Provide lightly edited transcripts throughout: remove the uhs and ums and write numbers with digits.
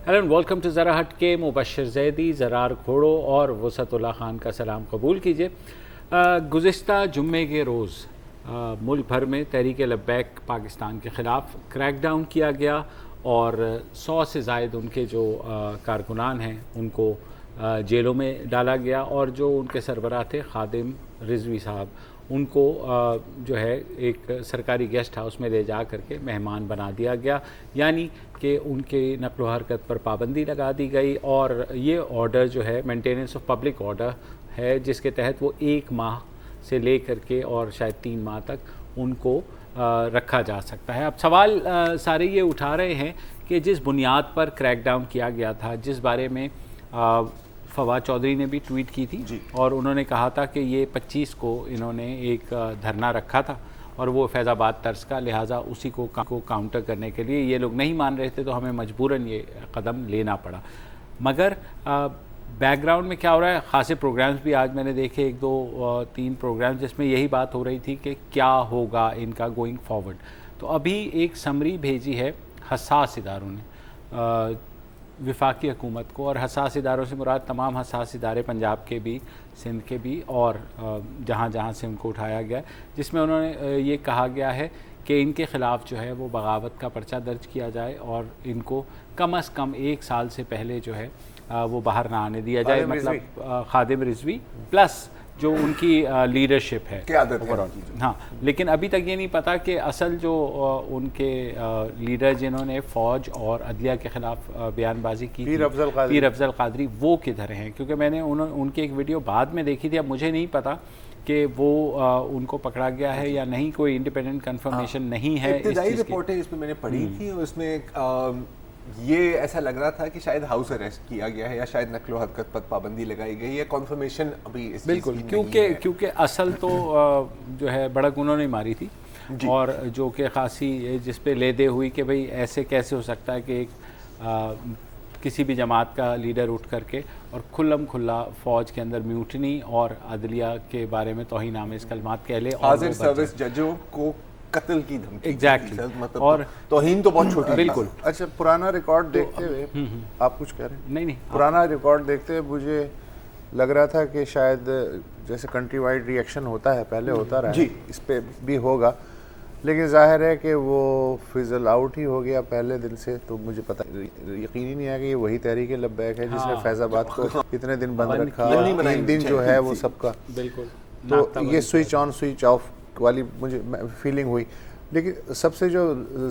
Hello, welcome to ज़रा हट के। मुबशर ज़ैदी, ज़रार घोड़ो और वसतुल्लाह ख़ान का सलाम कबूल कीजिए। गुज़िश्ता जुम्मे के रोज़ मुल्क भर में तहरीक लब्बैक पाकिस्तान के ख़िलाफ़ क्रैकडाउन किया गया और 100 से ज़ायद उनके जो कारकुनान हैं उनको जेलों में डाला गया और जो उनके सरबराह थे खादिम रिजवी साहब, उनको जो है एक सरकारी गेस्ट हाउस में ले जा करके मेहमान बना दिया गया, यानी कि उनके नक़्ल व हरकत पर पाबंदी लगा दी गई। और ये ऑर्डर जो है मेंटेनेंस ऑफ पब्लिक ऑर्डर है, जिसके तहत वो 1 माह से ले करके और शायद 3 माह तक उनको रखा जा सकता है। अब सवाल सारे ये उठा रहे हैं कि जिस बुनियाद पर क्रैकडाउन किया गया था, जिस बारे में फवाद चौधरी ने भी ट्वीट की थी और उन्होंने कहा था कि ये 25 को इन्होंने एक धरना रखा था और वो फैज़ाबाद तर्ज का, लिहाजा उसी को काउंटर करने के लिए ये लोग नहीं मान रहे थे, तो हमें मजबूरन ये कदम लेना पड़ा। मगर बैकग्राउंड में क्या हो रहा है, ख़ासे प्रोग्राम्स भी आज मैंने देखे, 1 2 3 प्रोग्राम्स, जिसमें यही बात हो रही थी कि क्या होगा इनका गोइंग फॉरवर्ड। तो अभी एक समरी भेजी है हसास इदारों ने विफाकी हुकूमत को, और हसास इदारों से मुराद तमाम हसास इदारे पंजाब के भी, सिंध के भी और जहाँ जहाँ से उनको उठाया गया, जिसमें उन्होंने ये कहा गया है कि इनके ख़िलाफ़ जो है वो बगावत का पर्चा दर्ज किया जाए और इनको कम अज़ कम 1 साल से पहले जो है वो बाहर ना आने दिया जाए। मतलब खादिम रिजवी प्लस जो उनकी लीडरशिप है ओवरऑल। हाँ, लेकिन अभी तक ये नहीं पता कि असल जो उनके लीडर जिन्होंने फ़ौज और अदलिया के ख़िलाफ़ बयानबाजी की, पीर अफजल कादरी, वो किधर हैं, क्योंकि मैंने उनकी एक वीडियो बाद में देखी थी। अब मुझे नहीं पता कि वो उनको पकड़ा गया है या नहीं, कोई इंडिपेंडेंट कंफर्मेशन नहीं है। इब्तिदाई रिपोर्टें इसमें मैंने पढ़ी थी और उसमें ये ऐसा लग रहा था कि शायद हाउस अरेस्ट किया गया है या शायद नकलो हरकत पर पाबंदी लगाई गई है। कॉन्फर्मेशन अभी इस बिल्कुल, क्योंकि असल तो जो है बड़क उन्होंने मारी थी और जो कि खासी जिस पे लेदे हुई कि भाई ऐसे कैसे हो सकता है कि एक किसी भी जमात का लीडर उठ करके और खुल्लम खुल्ला फ़ौज के अंदर म्यूटनी और अदलिया के बारे में तौहीन आमेज़ कलमात कह ले और सर्विस जजों को कत्ल की धमकी। एग्जैक्टली, मतलब और तौहीन तो बहुत छोटी। बिल्कुल। अच्छा, पुराना रिकॉर्ड देखते हुए आप कुछ कह रहे हैं? नहीं, पुराना रिकॉर्ड देखते हुए मुझे लग रहा था कि शायद जैसे कंट्री वाइड रिएक्शन होता है, पहले होता रहा है, इस पे भी होगा, लेकिन जाहिर है कि वो फिजल आउट ही हो गया पहले दिन से। तो मुझे पता यकीन ही नहीं है कि ये वही तहरीक लब्बैक है जिसने फैज़ाबाद को इतने दिन बंद रखा, 3 दिन जो है वो सबका। बिल्कुल, तो ये स्विच ऑन स्विच ऑफ वाली मुझे फीलिंग हुई। लेकिन सबसे जो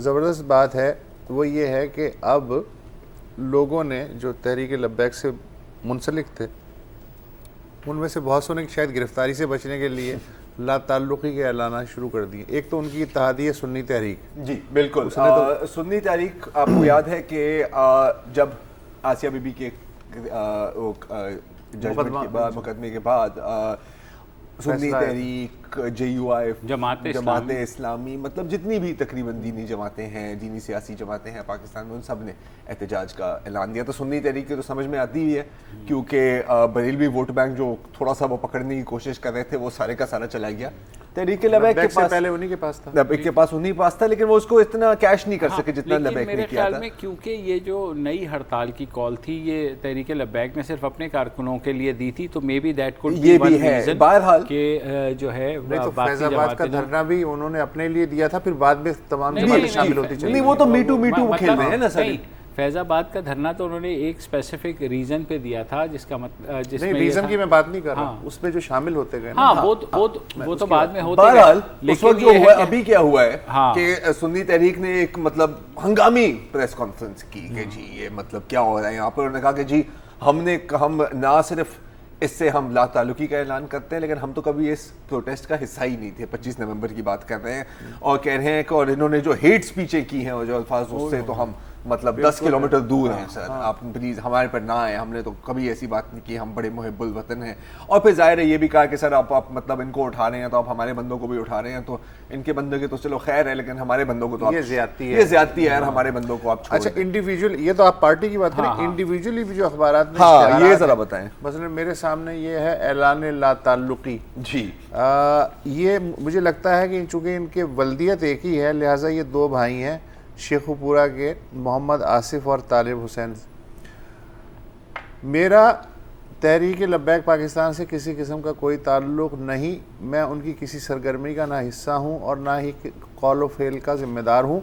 ज़बरदस्त बात है वो ये है कि अब लोगों ने जो तहरीक लब्बैक से मुंसलिक थे उनमें से बहुत सौ ने शायद गिरफ्तारी से बचने के लिए ला ताल्लुकी के ऐलाना शुरू कर दिए। एक तो उनकी इत्तेहादी सुन्नी तहरीक। जी बिल्कुल, सुन्नी तहरीक, आपको याद है कि जब आसिया बीबी के जजमेंट के बाद, मुकदमे के बाद, सुन्नी तहरीक, JUIF, जमात इस्लामी, मतलब जितनी भी तकरीबन दीनी जमातें हैं, दीनी सियासी जमातें हैं पाकिस्तान में, उन सब ने एहतजाज का ऐलान दिया। तो सुन्नी तहरीक के तो समझ में आती ही है, क्योंकि बरेलवी वोट बैंक जो थोड़ा सा वो पकड़ने की कोशिश कर रहे थे वो सारे का सारा चला गया। तहरीक लब्बैक के पास पहले उन्हीं के पास था, लब्बैक के पास उन्हीं के पास था, लेकिन वो उसको इतना कैश नहीं कर सके जितना लब्बैक ने किया था। क्योंकि ये जो नई हड़ताल की कॉल थी ये तहरीक लब्बैक ने सिर्फ अपने कारकुनों के लिए दी थी, तो मे बी दैट कुड ये भी है। बहरहाल के जो है फैज़ाबाद का धरना भी उन्होंने अपने लिए दिया था, फिर बाद में तमाम जमातें शामिल होती चली। नहीं, वो तो मीटू खेल रहे हैं ना सर। फैज़ाबाद का धरना तो उन्होंने एक स्पेसिफिक रीजन पे दिया था, जिसका मतलब नहीं, रीजन की मैं बात नहीं कर रहा, उसमें जो शामिल होते गए। हाँ, वो तो बाद में होते बहरहाल उस वक्त जो हुआ, अभी क्या हुआ है कि सुन्नी तहरीक ने एक मतलब हंगामी प्रेस कॉन्फ्रेंस की कि जी ये मतलब क्या हो रहा है यहाँ पर। उन्होंने कहा कि जी हम ना सिर्फ इससे हम ला ताल्लुकी का ऐलान करते हैं, लेकिन हम तो कभी इस प्रोटेस्ट का हिस्सा ही नहीं थे। 25 नवंबर की बात कर रहे हैं और कह रहे हैं कि और इन्होंने जो हेट स्पीचें की हैं और जो अल्फाज, उससे तो हम मतलब 10 किलोमीटर दूर हैं सर। आप प्लीज़ हमारे पर ना आए, हमने तो कभी ऐसी बात नहीं की, हम बड़े मुहिब्बुल वतन हैं। और फिर जाहिर है ये भी कहा कि सर आप मतलब इनको उठा रहे हैं तो आप हमारे बंदों को भी उठा रहे हैं, तो इनके बंदों के तो चलो खैर है, लेकिन हमारे बंदों को तो ये ज्यादती है यार, हमारे बंदों को आप छोड़। अच्छा, इंडिविजुअल, ये तो आप पार्टी की बात करें, इंडिविजुअली भी जो अखबारात में, हाँ ये जरा बताएं। मसलन मेरे सामने ये है ऐलान ला ताल्लुकी जी। ये मुझे लगता है कि चूंकि इनके वल्दियत एक ही है, लिहाजा ये 2 भाई हैं शेखुपुरा के, मोहम्मद आसिफ और तालिब हुसैन मेरा तहरीक लब्बैक पाकिस्तान से किसी किस्म का कोई ताल्लुक़ नहीं, मैं उनकी किसी सरगर्मी का ना हिस्सा हूँ और ना ही कॉल व फेल का ज़िम्मेदार हूँ,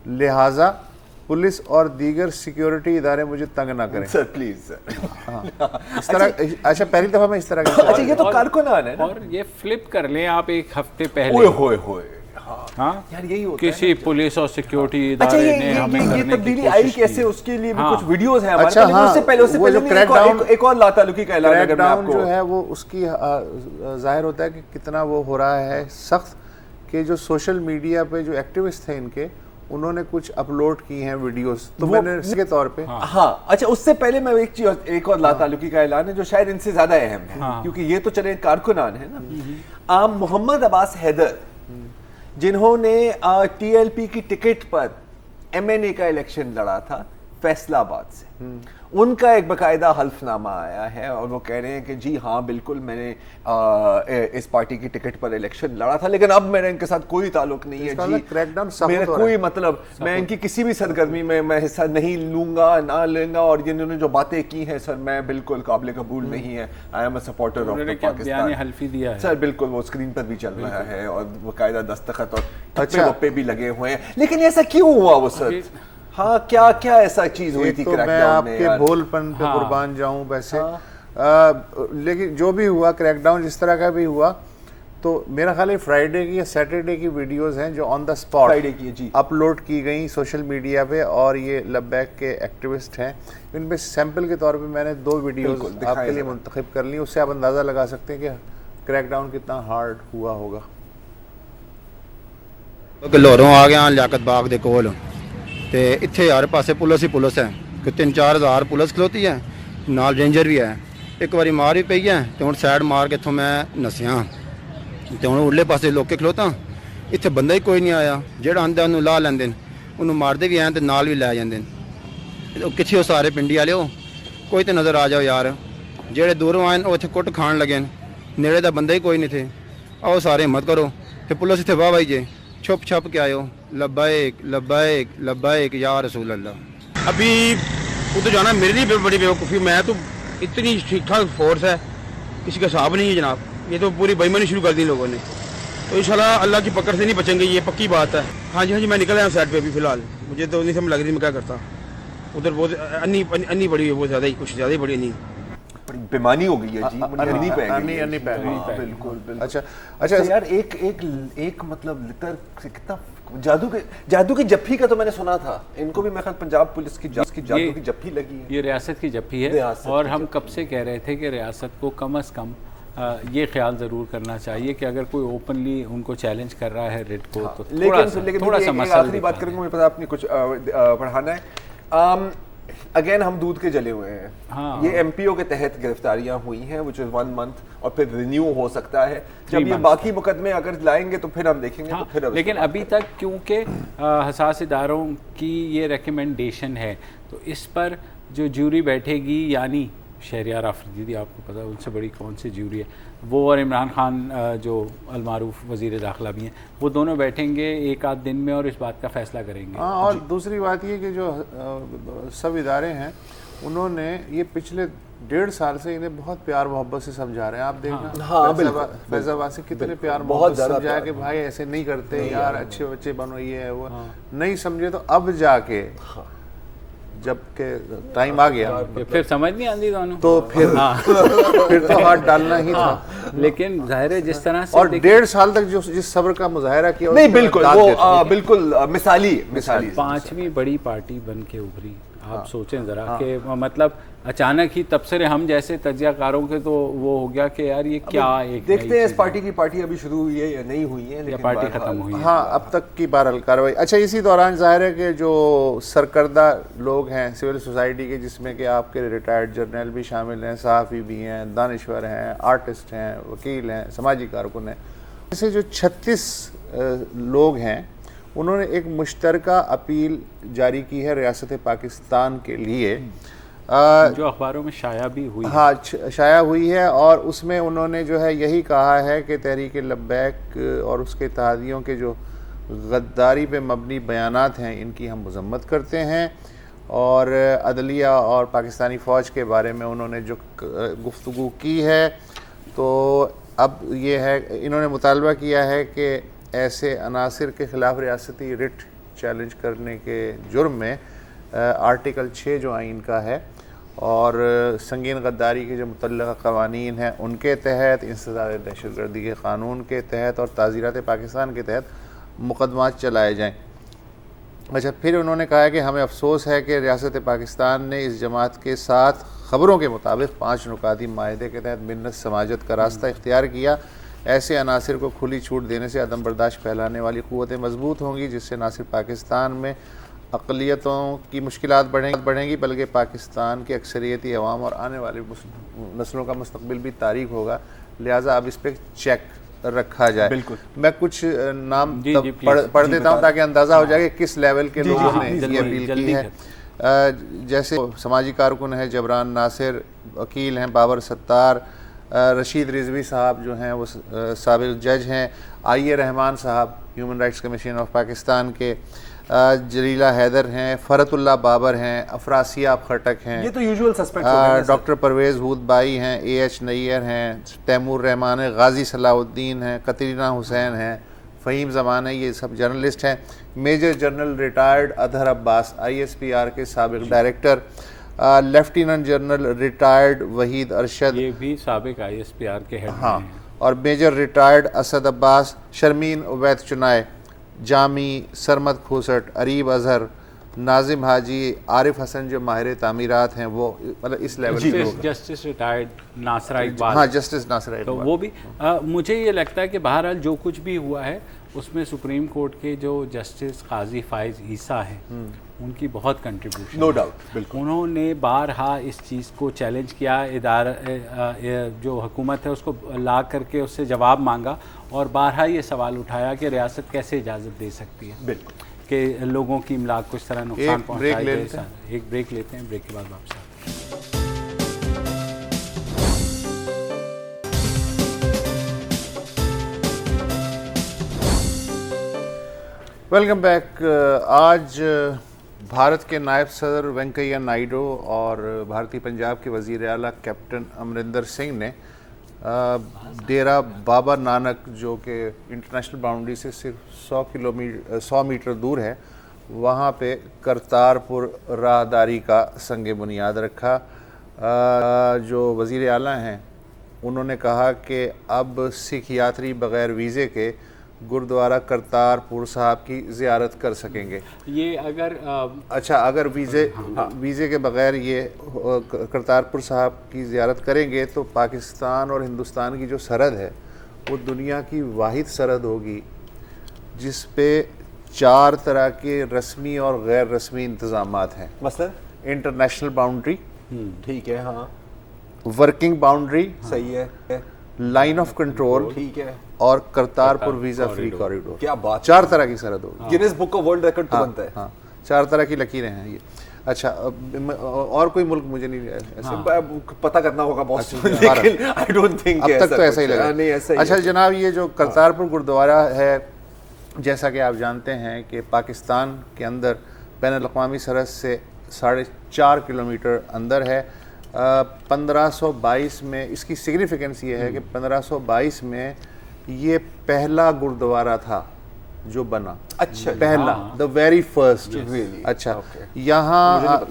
लिहाजा पुलिस और दीगर सिक्योरिटी इदारे मुझे तंग ना करें। Sir please sir. हाँ इस तरह, अच्छा पहली दफ़ा मैं इस तरह का अच्छा ये तो कारकुनान है ना? और ये फ्लिप कर लें आप एक हफ्ते पहले, ओए होए होए, हाँ यार यही होता किसी है पुलिस और सिक्योरिटी अच्छा इदारे ने हमें ये करने की तब्दीली कोशिश आई की। कैसे, उसके लिए भी हाँ। कुछ वीडियोस हैं हमारे अच्छा, पास, लेकिन हाँ, उससे वो पहले जो नहीं, क्रैकडाउन, एक और लातालुकी का ऐलान अगर मैं क्रैकडाउन आपको जो है वो उसकी जाहिर होता है कि कितना वो हो रहा है सख्त, कि जो सोशल मीडिया पे जो एक्टिविस्ट थे इनके, उन्होंने कुछ अपलोड की हैं वीडियोस, तो मैंने इसके तौर पे हाँ अच्छा उससे पहले मैं एक चीज, एक और लातालुकी का ऐलान है जो शायद इनसे ज्यादा अहम है, क्योंकि ये तो चले कारकुनान है ना। मोहम्मद अब्बास हैदर जिन्होंने टीएलपी की टिकट पर एमएनए का इलेक्शन लड़ा था फैसलाबाद से, उनका एक बकायदा हल्फनामा आया है और वो कह रहे हैं कि जी हाँ बिल्कुल मैंने इस पार्टी की टिकट पर इलेक्शन लड़ा था, लेकिन अब मेरा इनके साथ कोई ताल्लुक नहीं है जी, मेरा कोई मतलब, मैं इनकी किसी भी सरगर्मी में मैं हिस्सा नहीं लूंगा ना लेंगा, और जिन्होंने जो बातें की हैं सर मैं बिल्कुल काबिल कबूल नहीं है, I am a supporter of Pakistan. हल्फी दिया है सर बिल्कुल, वो स्क्रीन पर भी चल रहा है और बकायदा दस्तखत और टप्पे वप्पे भी लगे हुए हैं, लेकिन ऐसा क्यों हुआ वो सर? हाँ क्या क्या ऐसा चीज हुई थी? तो मैं आपके भोलपन पे कुर्बान जाऊं वैसे, लेकिन जो भी हुआ क्रैकडाउन जिस तरह का भी हुआ, तो मेरा ख्याल है फ्राइडे की या सैटरडे की वीडियोस हैं जो ऑन द स्पॉट अपलोड की गई सोशल मीडिया पे, और ये लब्बैक के एक्टिविस्ट हैं, इनमें सैंपल के तौर पे मैंने 2 वीडियोस आपके लिए मुंतखब कर ली, उससे आप अंदाज़ा लगा सकते हैं कि क्रैकडाउन कितना हार्ड हुआ होगा। लाहौरों आ गया लियाकत बाग दे कोल, ते इत्थे हर पासे पुलिस ही पुलिस है, कि 3-4 हज़ार पुलिस खलोती है, नाल रेंजर भी है। एक बारी मार भी पई है तो हुण साइड मार के इत्थों मैं नसिया, तो हुण उरले पासे लोके खलोता, इत्थे बंदा ही कोई नहीं आया, जेड़ा आंदा उन्होंने ला लैंदे न, उन्होंने मारदे भी हैं ते नाल भी लै जांदे न। कित्थे हो सारे पिंडी वाले हो, कोई तो नज़र आ जाओ यार, जेड़े दूरों आए वो इत्थे कुट खान लगे न, नेड़े दा बंदा ही कोई नहीं थे, आओ सारे हिम्मत करो, ते पुलिस इत्थे वाह वाही जे, छुप छप के आयो, लब्बाइक लब्बाइक लब्बाइक या रसूल अल्लाह। अभी उधर जाना मेरे लिए बड़ी बेवकूफ़ी, मैं तो इतनी ठीक ठाक फोर्स है किसी का हिसाब नहीं है जनाब, ये तो पूरी बेईमानी शुरू कर दी लोगों ने, तो इंशाल्लाह अल्लाह की पकड़ से नहीं बचेंगे, ये पक्की बात है। हाँ जी मैं निकल आया साइड पे अभी फ़िलहाल, मुझे तो नहीं समझ लग रही मैं क्या करता, उधर बहुत अन्नी बड़ी है, बहुत ज़्यादा ही, कुछ ज़्यादा ही बड़ी नहीं, बेमानी हो गई है जी, अन्नी पे बिल्कुल। अच्छा यार एक मतलब लिटर से कितना जादू की जप्फी का तो मैंने सुना था, इनको भी मैं ख्याल पंजाब पुलिस की जादू की जप्फी लगी है, ये रियासत की जप्फी है, और हम कब से कह रहे थे कि रियासत को कम से कम ये ख्याल ज़रूर करना चाहिए कि अगर कोई ओपनली उनको चैलेंज कर रहा है रेड को, तो थोड़ा सा मसला। आखिरी बात करेंगे, मुझे पता आपने कुछ पढ़ाना है। अगेन हम दूध के जले हुए हैं। हाँ। ये एमपीओ के तहत गिरफ्तारियां हुई हैं, विच इज 1 मंथ, और फिर रिन्यू हो सकता है जब ये बाकी मुकदमे अगर लाएंगे तो फिर हम देखेंगे। हाँ, तो फिर लेकिन अभी तक क्योंकि हसास इदारों की ये रिकमेंडेशन है, तो इस पर जो ज्यूरी बैठेगी, यानी शहरियार आफरीदी, आपको पता है उनसे बड़ी कौन सी ज्यूरी है, वो और इमरान खान जो अलमारूफ वज़ीर दाखिला भी हैं, वो दोनों बैठेंगे 1 आध दिन में और इस बात का फैसला करेंगे। हाँ, और दूसरी बात ये कि जो सब इदारे हैं उन्होंने ये पिछले 1.5 साल से इन्हें बहुत प्यार मोहब्बत से समझा रहे हैं, आप देखना। हाँ, फैजाबाद से कितने प्यार मोहब्बत से समझाया कि भाई ऐसे नहीं करते यार, अच्छे बच्चे बनो, ये है वो, नहीं समझे तो अब जाके जब के टाइम आ गया फिर समझ नहीं आती दोनों, तो फिर फिर तो हाथ डालना ही था। लेकिन जाहिर है जिस तरह से, और 1.5 साल तक जो जिस सब्र का मुजाहरा किया, नहीं बिल्कुल वो बिल्कुल मिसाली 5वीं बड़ी पार्टी बन के उभरी। आप सोचें ज़रा कि मतलब अचानक ही तबसरे हम जैसे तजियाकारों के तो वो हो गया कि यार ये क्या, एक देखते हैं इस पार्टी अभी शुरू हुई है या नहीं हुई है, या पार्टी खत्म हुई है। हाँ, अब तक की बहरहाल कार्रवाई। अच्छा, इसी दौरान जाहिर है कि जो सरकर्दा लोग हैं सिविल सोसाइटी के, जिसमें कि आपके रिटायर्ड जर्नल भी शामिल हैं, सहाफ़ी भी हैं, दानिश्वर हैं, आर्टिस्ट हैं, वकील हैं, समाजी कारकुन हैं, ऐसे जो 36 लोग हैं, उन्होंने एक मुश्तरका अपील जारी की है रियासत पाकिस्तान के लिए, जो अखबारों में शाया भी हुई। हाँ, शाया हुई है, और उसमें उन्होंने जो है यही कहा है कि तहरीक लब्बैक और उसके इत्तेहादियों के जो गद्दारी पे मबनी बयानात हैं, इनकी हम मज़म्मत करते हैं, और अदलिया और पाकिस्तानी फ़ौज के बारे में उन्होंने जो गुफ्तगू की है, तो अब ये है, इन्होंने मुतालबा किया है कि ऐसे अनासिर के ख़िलाफ़ रियासती रिट चैलेंज करने के जुर्म में आर्टिकल 6 जो आइन का है और संगीन गद्दारी के जो मुतल्लक़ा क़वानीन हैं उनके तहत, इंसदाद दहशतगर्दी के क़ानून के तहत और ताज़ीरात पाकिस्तान के तहत मुक़दमात चलाए जाएँ। अच्छा, फिर उन्होंने कहा है कि हमें अफसोस है कि रियासत पाकिस्तान ने इस जमात के साथ ख़बरों के मुताबिक 5 नुकाती माहदे के तहत मिन्नत समाजत का रास्ता इख्तियार किया। ऐसे अनासिर को खुली छूट देने से अदम बर्दाश्त फैलाने वाली क़ुव्वतें मजबूत होंगी, जिससे न सिर्फ पाकिस्तान में अक़लियतों की मुश्किलात बढ़ेंगी बल्कि पाकिस्तान की अक्सरियती अवाम और आने वाली नस्लों का मुस्तक़बिल भी तारीक होगा। लिहाजा अब इस पर चेक रखा जाए। बिल्कुल, मैं कुछ नाम पढ़ देता हूँ ताकि अंदाज़ा हो जाए कि किस लेवल के लोगों ने ये अपील की है। जैसे समाजी कारकुन है जबरान नासिर, वकील हैं बाबर सत्तार, रशीद रिजवी साहब जो हैं वो साबिक़ जज हैं, आई रहमान साहब human rights commission of Pakistan के, जलीला हैदर हैं, फ़रतुल्लाह बाबर हैं, अफरासिया खटक हैं, ये तो यूजुअल सस्पेक्ट, डॉक्टर परवेज़ हूदबाई हैं, AH नैयर हैं, तैमूर रहमान है, गाजी सलाउद्दीन हैं, कतरीना हुसैन हैं, फ़हीम ज़मान है, ये सब जर्नलिस्ट हैं। Major general retired Athar Abbas ISPR के साबिक़ director, lieutenant general retired Waheed Arshad, ये भी साबिक़ ISPR के हेड हाँ, और मेजर रिटायर्ड असद अब्बास, शर्मीन उबैद चुनाए, जामी, सरमद खोसट, अरीब अजहर, नाजिम हाजी, आरिफ हसन जो माहिर तामीरात हैं, वो मतलब इस लेवल के लोग। जस्टिस रिटायर्ड नासरा इकबाल, हाँ, जस्टिस नासरा तो इकबाल, वो भी मुझे ये लगता है कि बहरहाल जो कुछ भी हुआ है उसमें सुप्रीम कोर्ट के जो जस्टिस काजी फाइज ईसा हैं उनकी बहुत कंट्रीब्यूशन, नो डाउट, बिल्कुल। उन्होंने बारहा इस चीज़ को चैलेंज किया, इदारा जो हुकूमत है उसको ला करके उससे जवाब मांगा और बारहा ये सवाल उठाया कि रियासत कैसे इजाज़त दे सकती है बिल्कुल कि लोगों की इमलाक को इस तरह नुकसान पहुँचाया जाए। एक ब्रेक लेते हैं, ब्रेक के बाद वापस आते हैं। Welcome back. आज भारत के नायब सदर वेंकैया नायडू और भारतीय पंजाब के वज़ीर आला कैप्टन अमरिंदर सिंह ने डेरा बाबा नानक जो कि इंटरनेशनल बाउंड्री से सिर्फ 100 मीटर दूर है, वहाँ पे करतारपुर राहदारी का संग बुनियाद रखा। जो वज़ीर आला हैं उन्होंने कहा कि अब सिख यात्री बग़ैर वीज़े के गुरुद्वारा करतारपुर साहब की ज़ियारत कर सकेंगे। ये अगर अच्छा, अगर वीज़े के बग़ैर ये करतारपुर साहब की ज़ियारत करेंगे तो पाकिस्तान और हिंदुस्तान की जो सरहद है वो दुनिया की वाहिद सरहद होगी जिस पे 4 तरह के रस्मी और गैर रस्मी इंतज़ामात हैं। मसलन इंटरनेशनल बाउंड्री, ठीक है, हाँ, वर्किंग बाउंड्री, सही है, लाइन ऑफ कंट्रोल, ठीक है, और करतारपुर वीज़ा फ्री कॉरिडोर। क्या बात, 4 तरह की सरहद होगी। Guinness book of world record तो बनता है। हाँ, 4 तरह की लकीरें हैं ये। अच्छा, और कोई मुल्क मुझे नहीं ऐसे पता करना होगा बॉस, लेकिन आई डोंट थिंक अब तक तो ऐसा ही लगा। नहीं, ऐसा ही अच्छा जनाब, ये जो करतारपुर गुरुद्वारा है, जैसा कि आप जानते हैं कि पाकिस्तान के अंदर बैनुल-अक़वामी सरहद से 4.5 किलोमीटर अंदर है। 1522 में इसकी सिग्निफिकेंस ये है कि 1522 में ये पहला गुरुद्वारा था जो बना। अच्छा, पहला, द वेरी फर्स्ट। अच्छा, यहाँ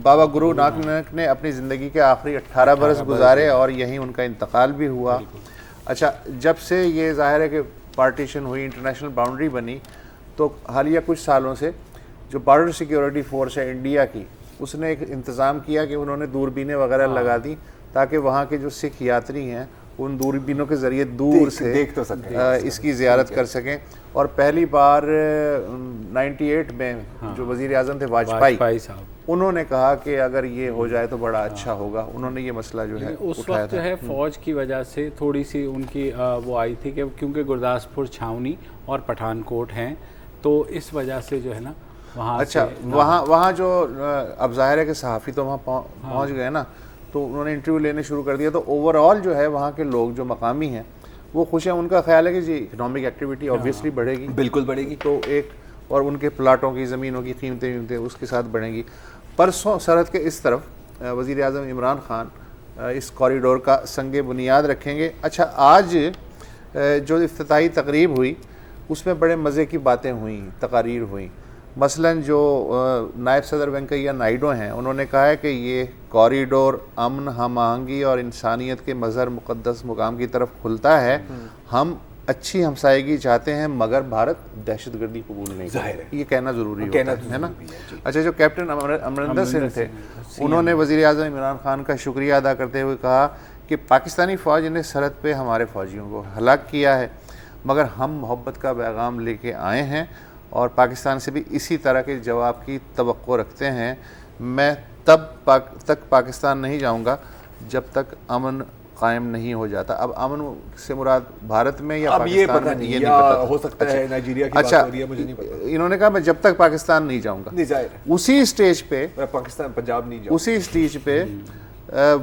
बाबा गुरु नानक ने अपनी ज़िंदगी के आखिरी 18 बरस गुजारे और यहीं उनका इंतकाल भी हुआ। अच्छा, जब से ये ज़ाहिर है कि पार्टीशन हुई, इंटरनेशनल बाउंड्री बनी, तो हालिया कुछ सालों से जो बॉर्डर सिक्योरिटी फोर्स है इंडिया की, उसने एक इंतज़ाम किया कि उन्होंने दूरबीनें वगैरह लगा दी ताकि वहाँ के जो सिख यात्री हैं उन दूरबीनों के ज़रिए दूर से देख तो सकें, इसकी ज़ियारत कर सकें। और पहली बार 98 में जो वज़ीर आज़म थे वाजपेयी साहब, उन्होंने कहा कि अगर ये हो जाए तो बड़ा अच्छा होगा। उन्होंने ये मसला जो है उस वक्त जो है फ़ौज की वजह से थोड़ी सी उनकी वो आई थी कि क्योंकि गुरदासपुर, छावनी और पठानकोट हैं, तो इस वजह से जो है ना वहाँ, अच्छा, वहाँ जो अब ज़ाहिर है कि सहाफ़ी तो वहाँ पहुँच गए ना, तो उन्होंने इंटरव्यू लेने शुरू कर दिया। तो ओवरऑल जो है वहाँ के लोग जो मकामी हैं वो खुश हैं। उनका ख्याल है कि जी इकनॉमिक एक्टिविटी ऑब्वियसली बढ़ेगी, बिल्कुल बढ़ेगी। तो एक और उनके प्लाटों की, ज़मीनों की कीमतें उसके साथ बढ़ेंगी। परसों सरहद के इस तरफ वज़ीर आज़म इमरान खान इस कॉरिडोर का संग बुनियाद रखेंगे। अच्छा, आज जो इफ्तिताही तकरीब हुई उसमें बड़े मज़े की बातें हुई, तकारीर हुई। मसलन जो नायब सदर वेंकैया नायडू हैं, उन्होंने कहा है कि ये कॉरिडोर अमन, हम आहंगी और इंसानियत के मज़हर मुक़द्दस मुकाम की तरफ खुलता है। हम अच्छी हमसायगी चाहते हैं मगर भारत दहशतगर्दी कबूल नहीं करेगा। ये कहना ज़रूरी है ना। अच्छा, जो कैप्टन अमरिंदर सिंह थे, उन्होंने वज़ीर आज़म इमरान खान का शुक्रिया अदा करते हुए कहा कि पाकिस्तानी फ़ौज ने सरहद पे हमारे फ़ौजियों को हलाक किया है, मगर हम मोहब्बत का पैगाम लेके आए हैं और पाकिस्तान से भी इसी तरह के जवाब की तवक्को रखते हैं। मैं तब तक पाकिस्तान नहीं जाऊंगा जब तक अमन कायम नहीं हो जाता। अब अमन से मुराद भारत में या पाकिस्तान ये पता में, नहीं, ये नहीं पता। हो सकता है नाइजीरिया की अच्छा, बात हो रही है, मुझे नहीं पता। इन्होंने कहा मैं जब तक पाकिस्तान नहीं जाऊंगा। नहीं जाएगा। उसी स्टेज पे पाकिस्तान, पंजाब नहीं जाऊंगा। उसी स्टेज पे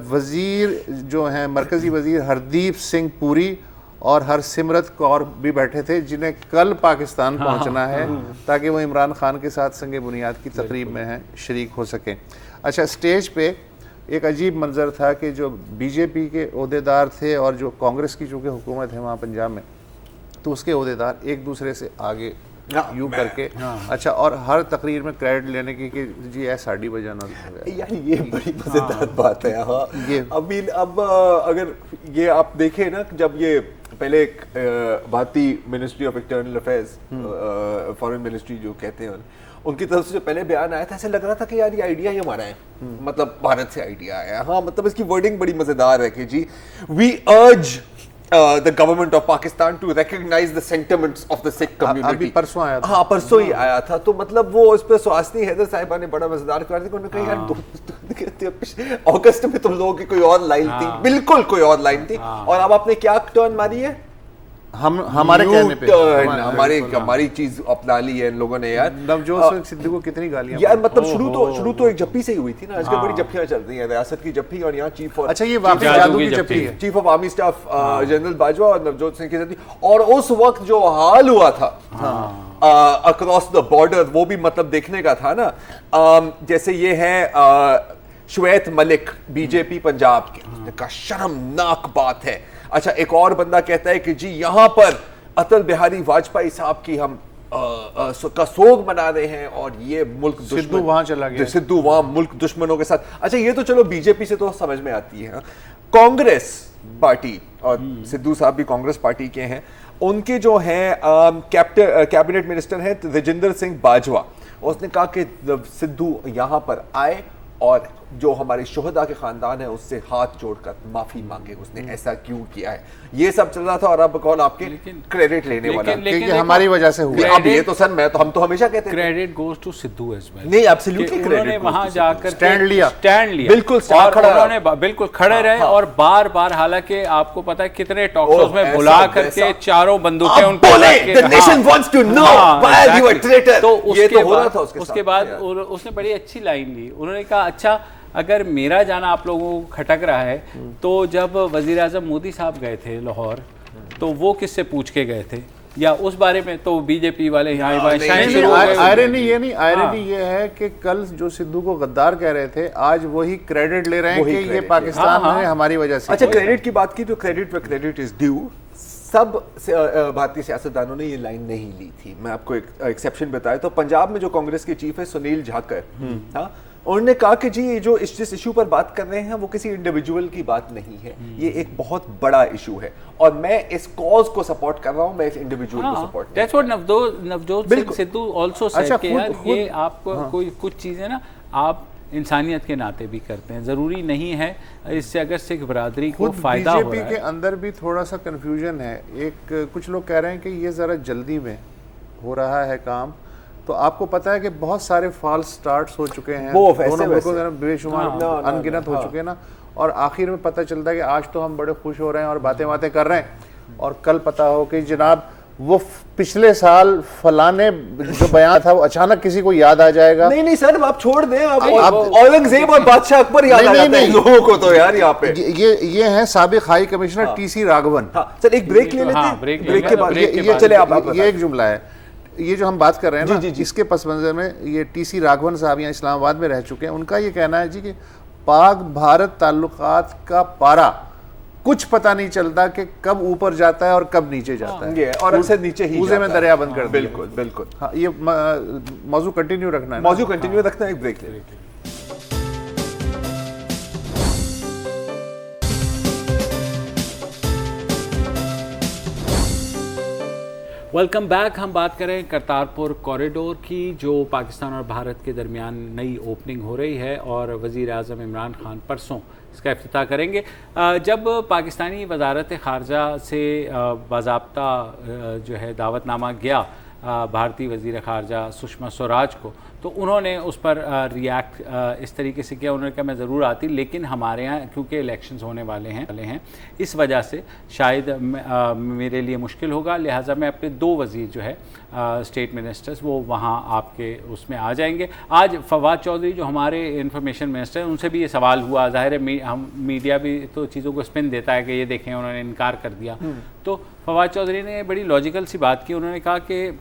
वज़ीर जो हैं मरकज़ी वज़ीर हरदीप सिंह पुरी और हरसिमरत कौर भी बैठे थे, जिन्हें कल पाकिस्तान पहुंचना है ताकि वो इमरान खान के साथ संग बुनियाद की तकरीब में हैं, शरीक हो सकें। अच्छा, स्टेज पे एक अजीब मंजर था कि जो बीजेपी के ओहदेदार थे और जो कांग्रेस की चूँकि हुकूमत है वहाँ पंजाब में, तो उसके ओहदेदार एक दूसरे से आगे यूँ करके अच्छा, और हर तकरीर में क्रेडिट लेने की कि जी SRD बजाना यार, ये बड़ी मजेदार बात है। हाँ, ये अब अगर ये आप देखें ना, जब ये पहले एक भारतीय ministry of external affairs, foreign ministry जो कहते हैं, उनकी तरफ से जो पहले बयान आया था, ऐसे लग रहा था कि यार ये आइडिया ही हमारा है, मतलब भारत से आइडिया आया। हाँ, मतलब इसकी वर्डिंग बड़ी मजेदार है कि जी वी अर्ज the government of Pakistan to recognize the sentiments of the Sikh community। अभी परसों आया था। हाँ, परसों ही आया था। तो मतलब वो उस पर सुहासिनी हैदर साहिबा ने बड़ा मजेदार कर दिया। उन्होंने कहा यार अगस्त में तुम लोगों की कोई और लाइन थी, बिल्कुल कोई और लाइन थी, और अब आपने क्या टर्न मारी है, हमारे कहने पे हमारी चीज अपना ली है इन लोगों ने। यार नवजोत सिद्धू को कितनी गालियां यार, मतलब शुरू तो एक जप्पी से ही हुई थी ना, आजकल बड़ी जप्पियां चल रही हैं, रियासत की जप्पी और यहाँ चीफ और अच्छा, ये वाकई जादू की जप्पी है। Chief of army staff general Bajwa और नवजोत सिंह की जप्पी, और उस वक्त जो हाल हुआ था अक्रॉस द बॉर्डर, वो भी मतलब देखने का था ना। जैसे ये है श्वेत मलिक बीजेपी पंजाब के, उसने कहा शर्मनाक बात है। अच्छा, एक और बंदा कहता है कि जी यहाँ पर अटल बिहारी वाजपेयी साहब की हम का सोग मना रहे हैं और ये मुल्क सिद्धू वहां चला गया, सिद्धू वहां मुल्क दुश्मनों के साथ। अच्छा, ये तो चलो बीजेपी से तो समझ में आती है। कांग्रेस पार्टी, और सिद्धू साहब भी कांग्रेस पार्टी के हैं, उनके जो हैं कैबिनेट मिनिस्टर हैं राजेंद्र सिंह बाजवा, उसने कहा कि सिद्धू यहाँ पर आए और जो हमारे शोहदा के खानदान है उससे हाथ जोड़कर माफी मांगे। उसने ऐसा क्यों किया है, ये सब चल रहा था। और अब कौन आपके क्रेडिट लेने वाला, क्योंकि हमारी वजह से हुआ। अब ये तो सर हम तो हमेशा कहते हैं credit goes to Sidhu as well. नहीं, एब्सोल्युटली उन्होंने वहां जाकर स्टैंड लिया, बिल्कुल, और उन्होंने बिल्कुल खड़े रहे और बार बार, हालांकि आपको पता है कितने टॉक शोज में बुला करके चारों बंदूकें उनको तो उसके बाद उसने बड़ी अच्छी लाइन ली। उन्होंने कहा अच्छा, अगर मेरा जाना आप लोगों को खटक रहा है, तो जब वज़ीर आज़म मोदी साहब गए थे लाहौर, तो वो किससे पूछ के गए थे, या उस बारे में तो बीजेपी वाले यहाँ आयरनी ये है कि कल जो सिद्धू को गद्दार कह रहे थे, आज वही क्रेडिट ले रहे हैं कि ये पाकिस्तान में हमारी वजह से। अच्छा, क्रेडिट की बात की तो क्रेडिट इज ड्यू। सब भारतीय सियासतदानों ने ये लाइन नहीं ली थी। मैं आपको एक एक्सेप्शन बताया तो पंजाब में जो कांग्रेस के चीफ है सुनील झाकर, हाँ, उन्होंने कहा कि जी ये जो जिस इशू पर बात कर रहे हैं वो किसी इंडिविजुअल की बात नहीं है, ये एक बहुत बड़ा इशू है और मैं इस कॉज को सपोर्ट कर रहा हूं, मैं इस इंडिविजुअल को support. That's what Navjot Singh Sidhu also said कि यार ये आपको कोई कुछ चीजें ना आप इंसानियत के नाते भी करते हैं, ज़रूरी नहीं है इससे अगर सिख बरादरी को फ़ायदा हो रहा है। बीजेपी के अंदर भी थोड़ा सा कन्फ्यूजन है। कुछ लोग कह रहे हैं कि ये ज़रा जल्दी में हो रहा है काम, तो आपको पता है कि बहुत सारे फॉल्स स्टार्ट्स हो चुके हैं, दोनों मुल्कों में बेशुमार अनगिनत हो चुके हैं ना, और आखिर में पता चलता है कि आज तो हम बड़े खुश हो रहे हैं और बातें कर रहे हैं, और कल पता हो कि जनाब वो पिछले साल फलाने जो बयान था वो अचानक किसी को याद आ जाएगा। नहीं सर, आप छोड़ दें, आप औरंगजेब और बादशाह अकबर याद आ जाते हैं लोगों को तो यार। यहाँ पे ये है साबिक high commissioner TC Raghavan. Sir एक ब्रेक ले लेते हैं, ब्रेक के बाद ये चले आप। ये एक जुमला है, ये जो हम बात कर रहे हैं ना, जी। इसके पस मंजर में ये टीसी राघवन साहब यहाँ इस्लामाबाद में रह चुके हैं, उनका ये कहना है जी कि पाक भारत ताल्लुकात का पारा कुछ पता नहीं चलता कि कब ऊपर जाता है और कब नीचे जाता है, और अक्सर नीचे ही पूजे में दरिया बंद कर दिया। बिल्कुल। हाँ, ये मौजू कंटिन्यू रखना है, मौजू कंटिन्यू रखना है, एक ब्रेक ले। Welcome back. हम बात करें करतारपुर कॉरिडोर की, जो पाकिस्तान और भारत के दरमियान नई ओपनिंग हो रही है और वज़ीर आज़म इमरान खान परसों इसका इफ्तिताह करेंगे। जब पाकिस्तानी वजारत ख़ारजा से बाज़ाब्ता जो है दावतनामा गया भारतीय वज़ीर ख़ारजा सुषमा स्वराज को, तो उन्होंने उस पर रिएक्ट इस तरीके से किया। उन्होंने कहा मैं ज़रूर आती, लेकिन हमारे यहाँ क्योंकि इलेक्शंस होने वाले हैं इस वजह से शायद मेरे लिए मुश्किल होगा, लिहाजा मैं अपने 2 वज़ीर जो है स्टेट मिनिस्टर्स वो वहाँ आपके उसमें आ जाएंगे। आज फवाद चौधरी जो हमारे इंफॉर्मेशन मिनिस्टर हैं, उनसे भी ये सवाल हुआ। ज़ाहिर है हम मीडिया भी तो चीज़ों को स्पिन देता है कि ये देखें उन्होंने इनकार कर दिया। तो फवाद चौधरी ने बड़ी लॉजिकल सी बात की। उन्होंने कहा कि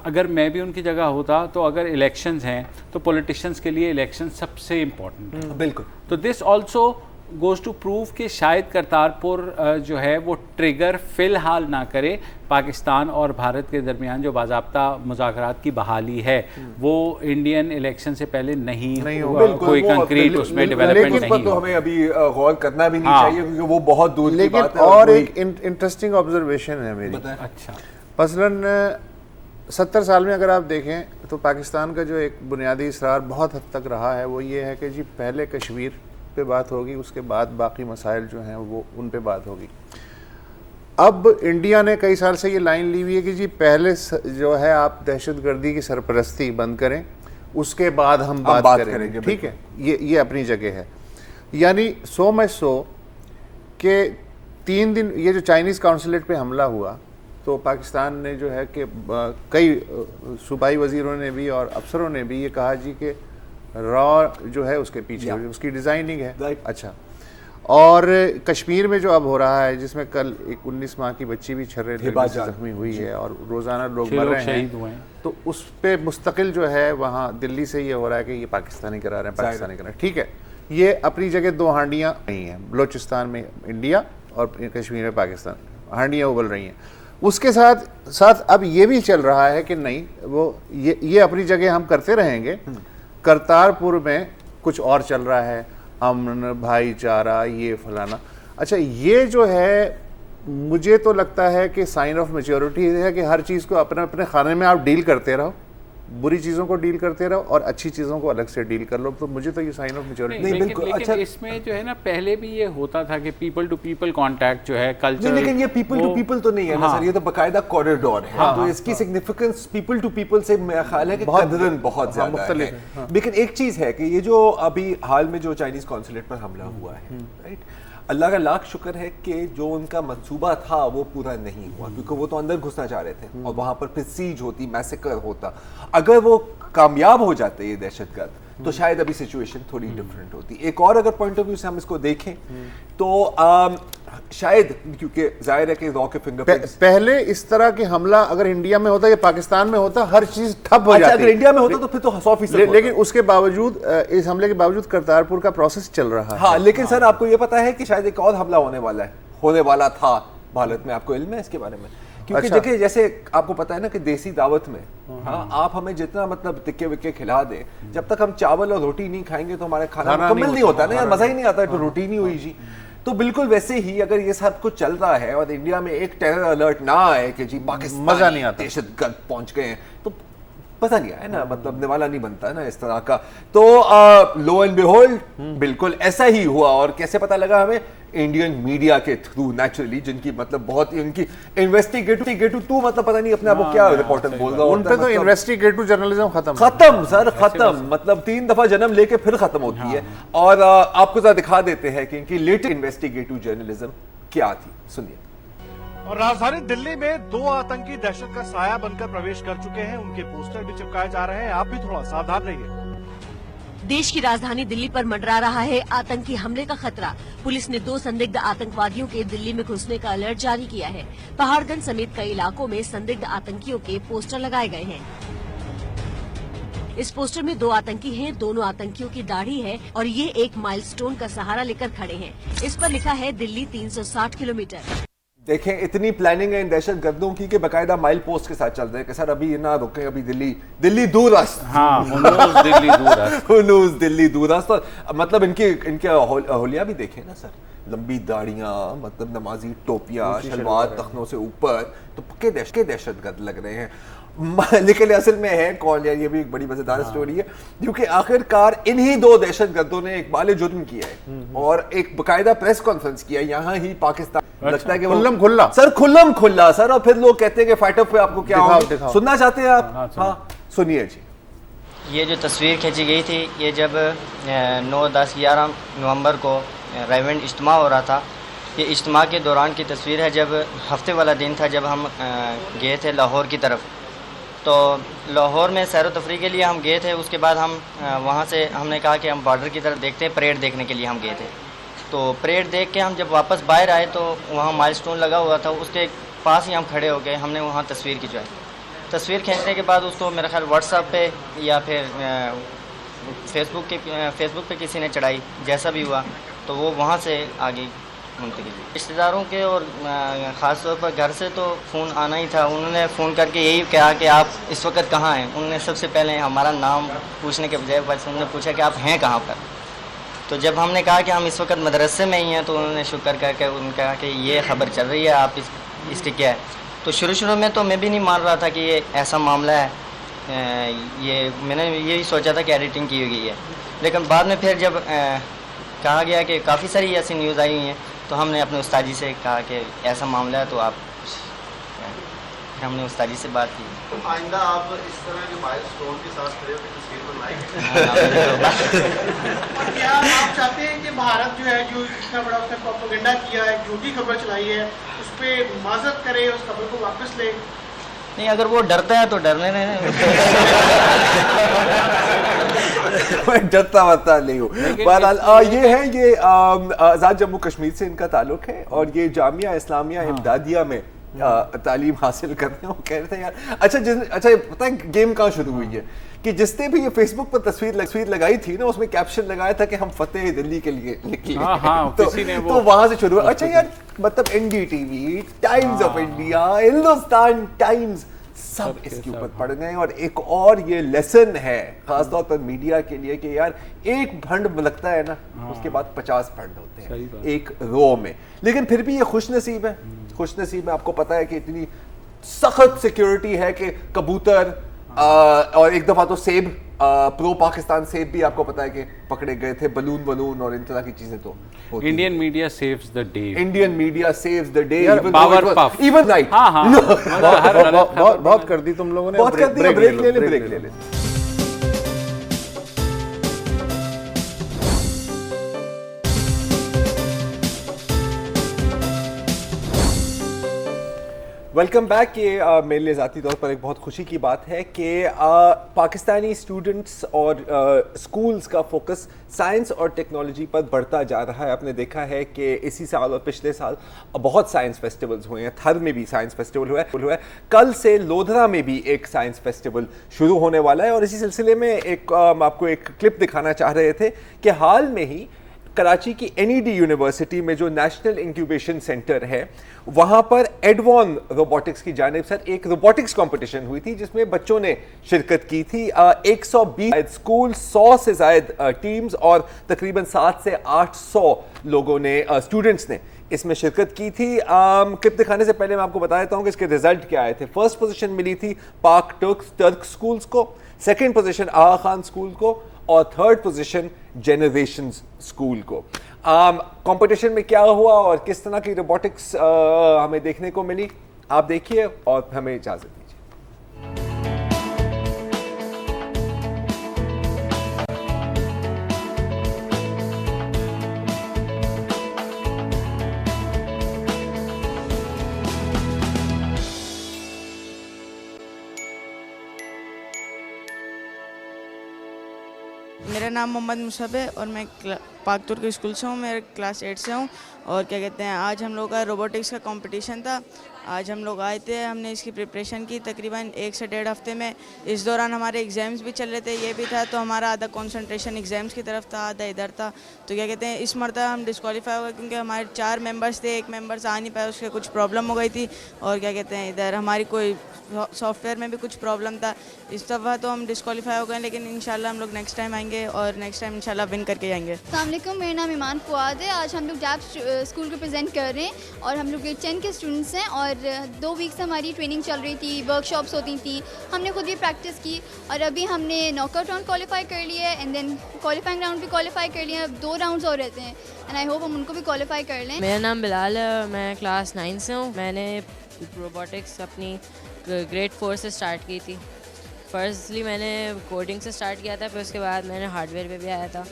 अगर मैं भी उनकी जगह होता तो अगर इलेक्शंस हैं तो पॉलिटिशियंस के लिए इलेक्शन सबसे इम्पोर्टेंट है। बिल्कुल। तो this also goes to prove कि शायद करतारपुर जो है वो ट्रिगर फ़िलहाल ना करे पाकिस्तान और भारत के दरमियान जो बाज़ाब्ता मुज़ाकरात की बहाली है वो इंडियन इलेक्शन से पहले नहीं होगा। कोई कंक्रीट उसमें डेवलपमेंट नहीं तो हमें अभी गौर करना भी नहीं चाहिए क्योंकि वो बहुत दूर की बात है। और एक इंटरेस्टिंग ऑब्जर्वेशन है मेरी। अच्छा, मसलन 70 साल में अगर आप देखें तो पाकिस्तान का जो एक बुनियादी इसरार बहुत हद तक रहा है वो ये है कि जी पहले कश्मीर पे बात होगी, उसके बाद बाकी मसाइल जो हैं वो उन पे बात होगी। अब इंडिया ने कई साल से ये लाइन ली हुई है कि जी पहले जो है आप दहशतगर्दी की सरपरस्ती बंद करें, उसके बाद हम बात करेंगे। ठीक है, ये अपनी जगह है। यानी सो मच सो कि 3 दिन ये जो चाइनीज़ काउंसलेट पे हमला हुआ तो पाकिस्तान ने जो है कि कई सूबाई वज़ीरों ने भी और अफसरों ने भी ये कहा जी कि रॉ जो है उसके पीछे उसकी डिज़ाइनिंग है। अच्छा, और कश्मीर में जो अब हो रहा है जिसमें कल एक 19 माह की बच्ची भी छर्रे से जख्मी हुई है और रोज़ाना लोग मर रहे हैं, तो उस पर मुस्तकिल जो है वहाँ दिल्ली से ये हो रहा है कि ये पाकिस्तानी करा रहे हैं, पाकिस्तानी करा रहे हैं। ठीक है, ये अपनी जगह 2 हांडियाँ नहीं हैं। बलोचिस्तान में इंडिया और कश्मीर में पाकिस्तान, हांडियाँ उबल रही हैं। उसके साथ साथ अब ये भी चल रहा है कि नहीं वो ये अपनी जगह हम करते रहेंगे, करतारपुर में कुछ और चल रहा है, अमन भाईचारा ये फलाना। अच्छा, ये जो है मुझे तो लगता है कि साइन ऑफ मैच्योरिटी है कि हर चीज़ को अपने अपने खाने में आप डील करते रहो, बुरी चीज़ों को डील करते रहो और अच्छी चीज़ों को अलग से डील कर लो। तो मुझे तो ये साइन ऑफ मैच्योरिटी नहीं, बिल्कुल। अच्छा, इसमें जो है ना पहले भी ये होता था कि पीपल टू पीपल कांटेक्ट जो है कल्चर, लेकिन ये पीपल टू पीपल तो नहीं है ना सर, ये तो बकायदा कॉरिडोर है। तो इसकी सिग्निफिकेंस पीपल टू पीपल से मेरा ख्याल है कि कदरन बहुत ज्यादा है। लेकिन एक चीज है कि ये जो अभी हाल में जो चाइनीज कॉन्सुलेट पर हमला हुआ है, राइट, अल्लाह का लाख शुक्र है कि जो उनका मंसूबा था वो पूरा नहीं हुआ, क्योंकि वो तो अंदर घुसना चाह रहे थे और वहां पर फिर सीज होती, मैसेकर होता। अगर वो कामयाब हो जाते ये दहशतगर्द तो शायद अभी सिचुएशन थोड़ी डिफरेंट होती। एक और अगर पॉइंट ऑफ व्यू से हम इसको देखें तो शायद क्योंकि जाहिर है कि रॉ के फिंगरप्रिंट्स पहले इस तरह के हमला अगर इंडिया में होता या पाकिस्तान में होता हर चीज ठप हो जाती। अगर इंडिया में होता तो फिर तो 100%। लेकिन उसके बावजूद, इस हमले के बावजूद करतारपुर का प्रोसेस चल रहा है। हाँ, लेकिन सर आपको ये पता है कि शायद एक और हमला होने वाला था भारत में, आपको इल्म है इसके बारे में? क्योंकि अच्छा। देखिए जैसे आपको पता है ना कि देसी दावत में हाँ आप हमें जितना मतलब टिक्के विक्के खिला दें, जब तक हम चावल और रोटी नहीं खाएंगे तो हमारा खाना मुकम्मल नहीं होता ना यार, मजा ही नहीं आता, तो रोटी नहीं हुई जी। तो बिल्कुल वैसे ही अगर ये सब कुछ चल रहा है और इंडिया में एक टेरर अलर्ट ना आए कि जी पाकिस्तान मजा नहीं आता, दहशतगर्द पहुंच गए हैं, तो पता नहीं है ना, मतलब निवाला नहीं बनता है ना इस तरह का। तो लो एंड बिहोल्ड बिल्कुल ऐसा ही हुआ। और कैसे पता लगा हमें? इंडियन मीडिया के थ्रू नेचुरली, जिनकी मतलब बहुत इनकी इन्वेस्टिगेटिव तू मतलब पता नहीं अपने आप को क्या रिपोर्टर बोल रहा है, उन पे तो इन्वेस्टिगेटिव जर्नलिज्म खत्म सर, खत्म। मतलब 3 दफा जन्म लेके फिर खत्म होती है। और आपको जरा दिखा देते हैं कि इनकी लेटेस्ट इन्वेस्टिगेटिव जर्नलिज्म क्या थी, सुनिए। और राजधानी दिल्ली में 2 आतंकी दहशत का साया बनकर प्रवेश कर चुके हैं। उनके पोस्टर भी चिपकाए जा रहे हैं, आप भी थोड़ा सावधान रहिए। देश की राजधानी दिल्ली पर मंडरा रहा है आतंकी हमले का खतरा। पुलिस ने 2 संदिग्ध आतंकवादियों के दिल्ली में घुसने का अलर्ट जारी किया है। पहाड़गंज समेत कई इलाकों में संदिग्ध आतंकियों के पोस्टर लगाए गए हैं। इस पोस्टर में 2 आतंकी हैं, दोनों आतंकियों की दाढ़ी है और ये एक माइलस्टोन का सहारा लेकर खड़े हैं। इस पर लिखा है दिल्ली 360 किलोमीटर। देखें, इतनी प्लानिंग है इन दहशत गर्दों की कि बकायदा माइल पोस्ट के साथ चल रहे हैं कि सर अभी ना रुके, अभी दिल्ली दूरस्त। हाँ, दिल्ली दूरस्त। दिल्ली दूरस्त। और मतलब इनके होलिया भी देखें ना सर, लंबी दाढ़ियां, मतलब नमाजी टोपियां, शलवार तखनों से ऊपर, तो पक्के दहशत गर्द लग रहे हैं। लेकिन असल में है कौन यार, ये भी एक बड़ी मजेदार स्टोरी है, क्योंकि आखिरकार इन्हीं 2 दहशत गर्दों ने एक बाले जुर्म किया है और एक बकायदा प्रेस कॉन्फ्रेंस किया है यहाँ ही पाकिस्तान। लगता है कि खुल्लम खुल्ला सर, और फिर लोग कहते हैं कि फाइट ऑफ पे आपको क्या सुनना चाहते हैं आप? हाँ, सुनिए जी। ये जो तस्वीर खींची गई थी, ये जब 9, 10, 11 नवंबर को राइवेंट इज्तिमा हो रहा था। ये इज्तिमा के दौरान की तस्वीर है, जब हफ्ते वाला दिन था, जब हम गए थे लाहौर की तरफ। तो लाहौर में सैर व तफरी के लिए हम गए थे। उसके बाद हम वहाँ से हमने कहा कि हम बॉर्डर की तरफ देखते हैं, परेड देखने के लिए हम गए थे। तो परेड देख के हम जब वापस बाहर आए तो वहाँ माइलस्टोन लगा हुआ था, उसके पास ही हम खड़े हो गए। हमने वहाँ तस्वीर खिंचवाई। तस्वीर खींचने के बाद उसको मेरा ख्याल व्हाट्सएप पे या फिर फेसबुक पे किसी ने चढ़ाई, जैसा भी हुआ, तो वो वहाँ से आगे मुंतकिल। रिश्तेदारों के और ख़ास तौर पर घर से तो फ़ोन आना ही था। उन्होंने फ़ोन करके यही कहा कि आप इस वक्त कहाँ हैं। उन्होंने सबसे पहले हमारा नाम पूछने के बजाय बस उन्होंने पूछा कि आप हैं कहाँ पर। तो जब हमने कहा कि हम इस वक्त मदरसे में ही हैं, तो उन्होंने शुक्र करके उन्होंने कहा कि ये ख़बर चल रही है, आप इसके क्या है। तो शुरू में तो मैं भी नहीं मान रहा था कि ये ऐसा मामला है। ये मैंने यही सोचा था कि एडिटिंग की गई है, लेकिन बाद में फिर जब कहा गया कि काफ़ी सारी ऐसी न्यूज़ आई हुई हैं, तो हमने अपने उस्ताद जी से कहा कि ऐसा मामला है, तो आप हमने उस्ताद जी से बात की। तो आइंदा आप इस तरह के माइलस्टोन के साथ खड़े होकर तस्वीर बनाएंगे? और क्या आप चाहते हैं कि भारत जो है, जो इतना बड़ा उसने प्रोपेगेंडा किया है, झूठी खबर चलाई है, उस पर माजरत करे, उस खबर को वापस ले? नहीं, अगर वो डरता है तो डरने नहीं। डरता वरता नहीं हो। बहरहाल ये है, ये आज़ाद जम्मू कश्मीर से इनका ताल्लुक है और ये जामिया इस्लामिया इमदादिया में तालीम हासिल कर रहे हैं। वो कह रहे थे यार, अच्छा पता है गेम कहाँ शुरू हुई है कि जिसने भी ये फेसबुक पर तस्वीर लगाई थी ना, उसमें कैप्शन लगाया था कि हम फतेह दिल्ली के लिए निकले। तो वहां से शुरू हुआ। अच्छा यार, मतलब NDTV, times of India, Hindustan times, सब इसके ऊपर पड़ गए। और एक और ये लेसन है खासतौर पर मीडिया के लिए कि यार एक भंड लगता है ना, उसके बाद 50 भंड होते हैं एक रो में। लेकिन फिर भी ये खुशनसीब है, खुशनसीब है। आपको पता है कि इतनी सख्त सिक्योरिटी है कि कबूतर और एक दफा तो सेब, प्रो पाकिस्तान सेब भी आपको पता है कि पकड़े गए थे, बलून और इन तरह की चीजें। तो Indian media saves the day, Indian media saves the day, even night. बहुत कर दी तुम लोगों ने, बहुत कर दी। ब्रेक ले ले। Welcome back. ये मेरे लिए ज़ाती तौर पर एक बहुत खुशी की बात है कि पाकिस्तानी स्टूडेंट्स और स्कूल्स का फोकस साइंस और टेक्नोलॉजी पर बढ़ता जा रहा है। आपने देखा है कि इसी साल और पिछले साल बहुत साइंस फेस्टिवल्स हुए हैं। थर में भी साइंस फेस्टिवल हुआ है। कल से लोधरा में भी एक साइंस फेस्टिवल शुरू होने वाला है। और इसी सिलसिले में आपको एक क्लिप दिखाना चाह रहे थे कि हाल में ही कराची की NED यूनिवर्सिटी में जो नेशनल इंक्यूबेशन सेंटर है, वहां पर एडवॉन रोबोटिक्स की जानिब से एक रोबोटिक्स कंपटीशन हुई थी जिसमें बच्चों ने शिरकत की थी। 120 स्कूल, 100 से ज़ायद टीम्स और तकरीबन 700 से 800 लोगों ने, स्टूडेंट्स ने इसमें शिरकत की थी। क्लिप दिखाने से पहले मैं आपको बता देता हूं कि इसके रिजल्ट क्या आए थे। फर्स्ट पोजीशन मिली थी पाक टर्क स्कूल्स को, सेकेंड पोजीशन आगा खान स्कूल को और थर्ड पोजीशन जनरेशंस स्कूल को। कंपटीशन में क्या हुआ और किस तरह की रोबोटिक्स हमें देखने को मिली, आप देखिए और हमें इजाजत दीजिए। मेरा नाम मोहम्मद मुसब है और मैं पाक तुर्क स्कूल से हूँ, मैं क्लास 8 से हूँ। और क्या कहते हैं, आज हम लोग का रोबोटिक्स का कंपटीशन था। आज हम लोग आए थे, हमने इसकी प्रिपरेशन की तकरीबन 1 से 1.5 हफ्ते में। इस दौरान हमारे एग्ज़ाम्स भी चल रहे थे, ये भी था, तो हमारा आधा कंसंट्रेशन एग्ज़ाम्स की तरफ था, आधा इधर था। तो क्या कहते हैं, इस मरतबा हम डिस्क्वालीफाई हो गए क्योंकि हमारे 4 मेंबर्स थे, 1 मेंबर्स आ नहीं पाया, उसके कुछ प्रॉब्लम हो गई थी। और क्या कहते हैं, इधर हमारी कोई सॉफ्टवेयर में भी कुछ प्रॉब्लम था। इस दफ़ा तो हम डिस्क्वालीफाई हो गए, लेकिन इंशाल्लाह हम लोग नेक्स्ट टाइम आएंगे और नेक्स्ट टाइम इंशाल्लाह विन करके आएंगे। अस्सलाम वालेकुम, मेरा नाम ईमान फुआद है। आज हम लोग जैब स्कूल को प्रेजेंट कर रहे हैं और हम लोग ग्रेड 10 के स्टूडेंट्स हैं और 2 वीक से हमारी ट्रेनिंग चल रही थी, वर्कशॉप्स होती थी, हमने खुद भी प्रैक्टिस की और अभी हमने नॉकआउट राउंड क्वालिफाई कर लिया है एंड देन क्वालिफाइंग राउंड भी क्वालिफाई कर लिया है। अब 2 राउंड्स और रहते हैं एंड आई होप हम उनको भी क्वालिफाई कर लें। मेरा नाम बिलाल है और मैं क्लास 9 से हूँ। मैंने रोबोटिक्स अपनी ग्रेड 4 से स्टार्ट की थी। फर्स्टली मैंने कोडिंग से स्टार्ट किया था, फिर उसके बाद मैंने हार्डवेयर पे भी आया था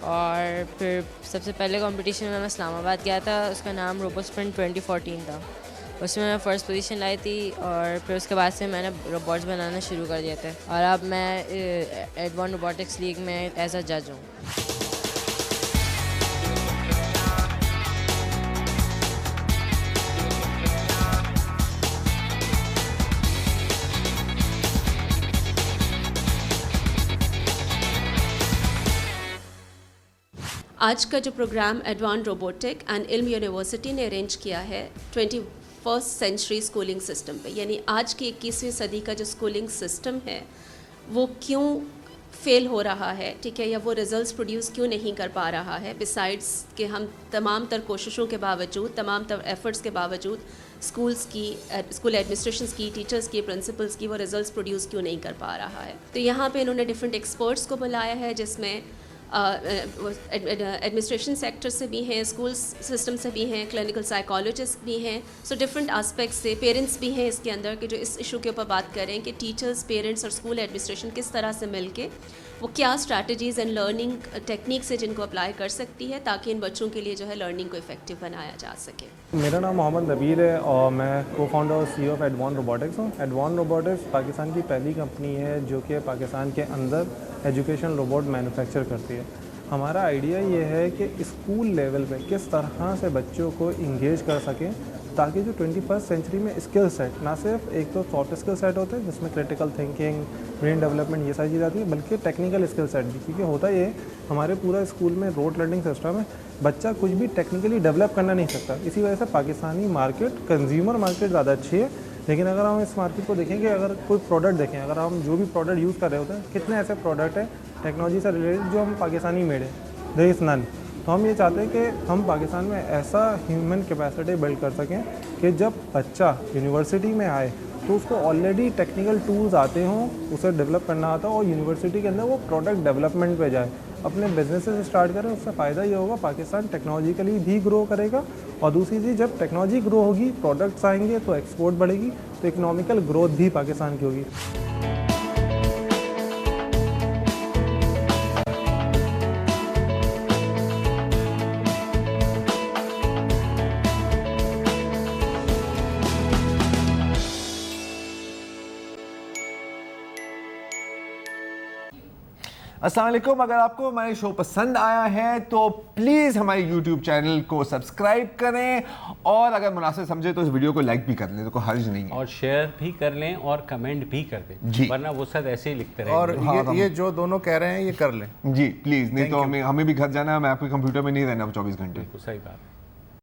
और फिर सबसे पहले कंपटीशन में मैं इस्लामाबाद गया था, उसका नाम रोबोस्प्रिंट 2014 था। उसमें मैं फ़र्स्ट पोजीशन लाई थी और फिर उसके बाद से मैंने रोबोट्स बनाना शुरू कर दिए थे और अब मैं एडवांस रोबोटिक्स लीग में एज अ जज हूँ। आज का जो प्रोग्राम एडवांस रोबोटिक एंड इल्म यूनिवर्सिटी ने अरेंज किया है 21st सेंचुरी स्कूलिंग सिस्टम पे, यानी आज की 21वीं सदी का जो स्कूलिंग सिस्टम है वो क्यों फेल हो रहा है, ठीक है, या वो रिजल्ट्स प्रोड्यूस क्यों नहीं कर पा रहा है। बिसाइड्स कि हम तमाम तर कोशिशों के बावजूद, तमाम तर एफर्ट्स के बावजूद स्कूल्स की, स्कूल एडमिनिस्ट्रेशंस की, टीचर्स की, प्रिंसिपल्स की वो रिजल्ट्स प्रोड्यूस क्यों नहीं कर पा रहा है। तो यहाँ पे इन्होंने डिफरेंट एक्सपर्ट्स को बुलाया है जिसमें एडमिनिस्ट्रेशन सेक्टर से भी हैं, स्कूल सिस्टम से भी हैं, क्लिनिकल साइकोलॉजिस्ट भी हैं, सो डिफरेंट एस्पेक्ट्स से पेरेंट्स भी हैं इसके अंदर कि जो इस इशू के ऊपर बात करें कि टीचर्स, पेरेंट्स और स्कूल एडमिनिस्ट्रेशन किस तरह से मिलके वो क्या स्ट्रैटेजीज़ एंड लर्निंग टेक्निक्स है जिनको अप्लाई कर सकती है ताकि इन बच्चों के लिए जो है लर्निंग को इफेक्टिव बनाया जा सके। मेरा नाम मोहम्मद नबील है और मैं को-फाउंडर और CEO ऑफ एडवांस रोबोटिक्स हूँ। एडवांस रोबोटिक्स पाकिस्तान की पहली कंपनी है जो कि पाकिस्तान के अंदर एजुकेशन रोबोट मैन्युफैक्चर करती है। हमारा आइडिया ये है कि स्कूल लेवल पे किस तरह से बच्चों को इंगेज कर सकें ताकि जो 21st सेंचुरी में स्किल सेट, ना सिर्फ एक तो सॉफ्ट स्किल सेट होते हैं जिसमें क्रिटिकल थिंकिंग, ब्रेन डेवलपमेंट ये सारी चीज़ें आती है, बल्कि टेक्निकल स्किल सेट भी। क्योंकि होता ये हमारे पूरा स्कूल में रोड लर्निंग सिस्टम है, बच्चा कुछ भी टेक्निकली डेवलप करना नहीं सकता। इसी वजह से पाकिस्तानी मार्केट, कंज्यूमर मार्केट ज़्यादा अच्छी है। लेकिन अगर हम इस मार्केट को देखेंगे, अगर कोई प्रोडक्ट देखें, अगर हम जो भी प्रोडक्ट यूज़ कर रहे होते हैं, कितने ऐसे प्रोडक्ट हैं टेक्नोलॉजी से रिलेटेड जो हम पाकिस्तानी मेड है, देयर इज़ नन। तो हम ये चाहते हैं कि हम पाकिस्तान में ऐसा ह्यूमन कैपेसिटी बिल्ड कर सकें कि जब बच्चा यूनिवर्सिटी में आए तो उसको ऑलरेडी टेक्निकल टूल्स आते हों, उसे डेवलप करना आता हो और यूनिवर्सिटी के अंदर वो प्रोडक्ट डेवलपमेंट पे जाए, अपने बिजनेसेस स्टार्ट करें। उससे फ़ायदा ये होगा पाकिस्तान टेक्नोलॉजिकली भी ग्रो करेगा और दूसरी चीज़, जब टेक्नोलॉजी ग्रो होगी, प्रोडक्ट्स आएंगे तो एक्सपोर्ट बढ़ेगी, तो इकोनॉमिकल ग्रोथ भी पाकिस्तान की होगी। अस्सलाम वालेकुम। अगर आपको हमारे शो पसंद आया है तो प्लीज़ हमारे YouTube चैनल को सब्सक्राइब करें और अगर मुनासिब समझे तो इस वीडियो को लाइक भी कर लें, तो कोई हर्ज नहीं है, और शेयर भी कर लें और कमेंट भी कर दें जी, वरना वो सब ऐसे ही लिखते रहेंगे। और ये जो दोनों कह रहे हैं ये कर लें जी प्लीज़, नहीं तो हमें भी घर जाना है, मैं आपके कंप्यूटर में नहीं रहना 24 घंटे। सही बात।